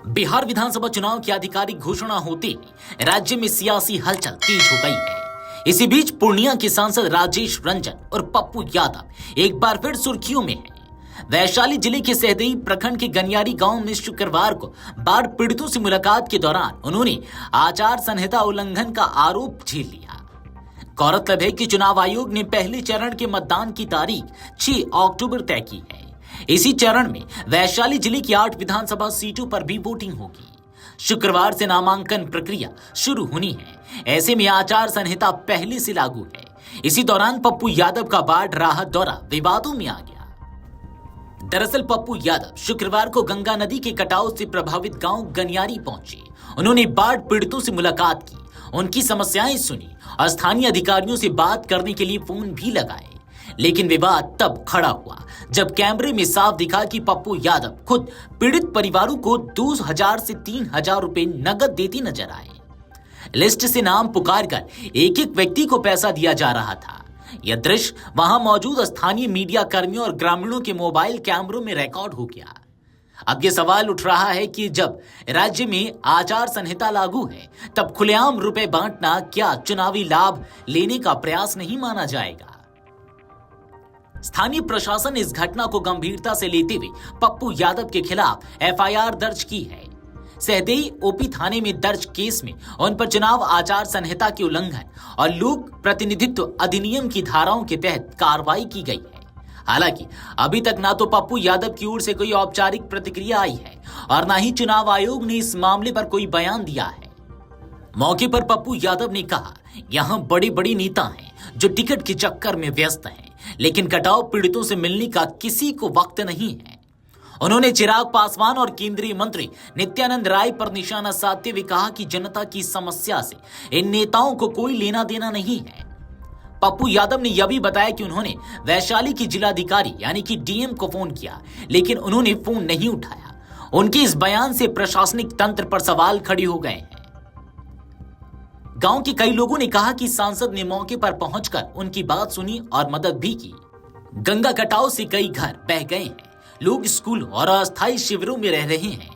बिहार विधानसभा चुनाव की आधिकारिक घोषणा होते ही राज्य में सियासी हलचल तेज हो गई है। इसी बीच पूर्णिया के सांसद राजेश रंजन और पप्पू यादव एक बार फिर सुर्खियों में हैं। वैशाली जिले के सहदेई प्रखंड के गनियारी गांव में शुक्रवार को बाढ़ पीड़ितों से मुलाकात के दौरान उन्होंने आचार संहिता उल्लंघन का आरोप झेल लिया। गौरतलब है कि चुनाव आयोग ने पहले चरण के मतदान की तारीख 6 अक्टूबर तय की है। इसी चरण में वैशाली जिले की 8 विधानसभा सीटों पर भी वोटिंग होगी। शुक्रवार से नामांकन प्रक्रिया शुरू होनी है। ऐसे में आचार संहिता पहले से लागू है। इसी दौरान पप्पू यादव का बाढ़ राहत दौरा विवादों में आ गया। दरअसल पप्पू यादव शुक्रवार को गंगा नदी के कटाव से प्रभावित गांव गनियारी पहुंचे। उन्होंने बाढ़ पीड़ितों से मुलाकात की, उनकी समस्याएं सुनी और स्थानीय अधिकारियों से बात करने के लिए फोन भी लगाए। लेकिन विवाद तब खड़ा हुआ जब कैमरे में साफ दिखा कि पप्पू यादव खुद पीड़ित परिवारों को 2,000 से 3,000 रुपए नकद देते नजर आए। लिस्ट से नाम पुकारकर एक एक व्यक्ति को पैसा दिया जा रहा था। यह दृश्य वहां मौजूद स्थानीय मीडिया कर्मियों और ग्रामीणों के मोबाइल कैमरों में रिकॉर्ड हो गया। अब यह सवाल उठ रहा है कि जब राज्य में आचार संहिता लागू है तब खुलेआम रुपए बांटना क्या चुनावी लाभ लेने का प्रयास नहीं माना जाएगा। स्थानीय प्रशासन ने इस घटना को गंभीरता से लेते हुए पप्पू यादव के खिलाफ एफआईआर दर्ज की है। सहदेई ओपी थाने में दर्ज केस में उन पर चुनाव आचार संहिता के उल्लंघन और लोक प्रतिनिधित्व अधिनियम की धाराओं के तहत कार्रवाई की गई है। हालांकि अभी तक ना तो पप्पू यादव की ओर से कोई औपचारिक प्रतिक्रिया आई है और ना ही चुनाव आयोग ने इस मामले पर कोई बयान दिया है। मौके पर पप्पू यादव ने कहा, यहाँ बड़े बड़े नेता हैं जो टिकट के चक्कर में व्यस्त हैं, लेकिन कटाव पीड़ितों से मिलने का किसी को वक्त नहीं है। उन्होंने चिराग पासवान और केंद्रीय मंत्री नित्यानंद राय पर निशाना साधते हुए कहा कि जनता की समस्या से इन नेताओं को कोई लेना देना नहीं है। पप्पू यादव ने यह भी बताया कि उन्होंने वैशाली की जिलाधिकारी यानी कि डीएम को फोन किया, लेकिन उन्होंने फोन नहीं उठाया। उनके इस बयान से प्रशासनिक तंत्र पर सवाल खड़े हो गए हैं। गांव के कई लोगों ने कहा कि सांसद ने मौके पर पहुंचकर उनकी बात सुनी और मदद भी की। गंगा कटाव से कई घर बह गए हैं, लोग स्कूल और अस्थायी शिविरों में रह रहे हैं।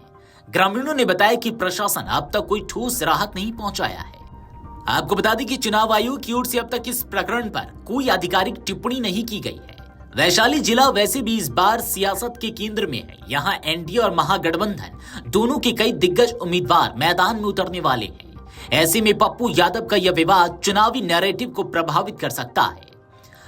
ग्रामीणों ने बताया कि प्रशासन अब तक कोई ठोस राहत नहीं पहुंचाया है। आपको बता दें कि चुनाव आयोग की ओर से अब तक इस प्रकरण पर कोई आधिकारिक टिप्पणी नहीं की गई है। वैशाली जिला वैसे भी इस बार सियासत के केंद्र में है। यहाँ एनडीए और महागठबंधन दोनों के कई दिग्गज उम्मीदवार मैदान में उतरने वाले हैं। ऐसे में पप्पू यादव का यह विवाद चुनावी नैरेटिव को प्रभावित कर सकता है।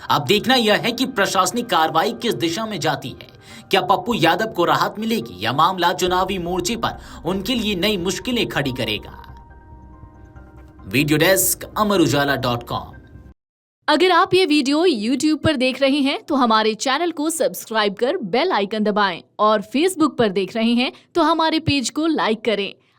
अब देखना यह है कि प्रशासनिक कार्रवाई किस दिशा में जाती है। क्या पप्पू यादव को राहत मिलेगी या मामला चुनावी मोर्चे पर उनके लिए नई मुश्किलें खड़ी करेगा। वीडियो डेस्क अमरुजाला.com। अगर आप ये वीडियो YouTube पर देख रहे हैं तो हमारे चैनल को सब्सक्राइब कर बेल आइकन दबाएं और Facebook पर देख रहे हैं तो हमारे पेज को लाइक करें।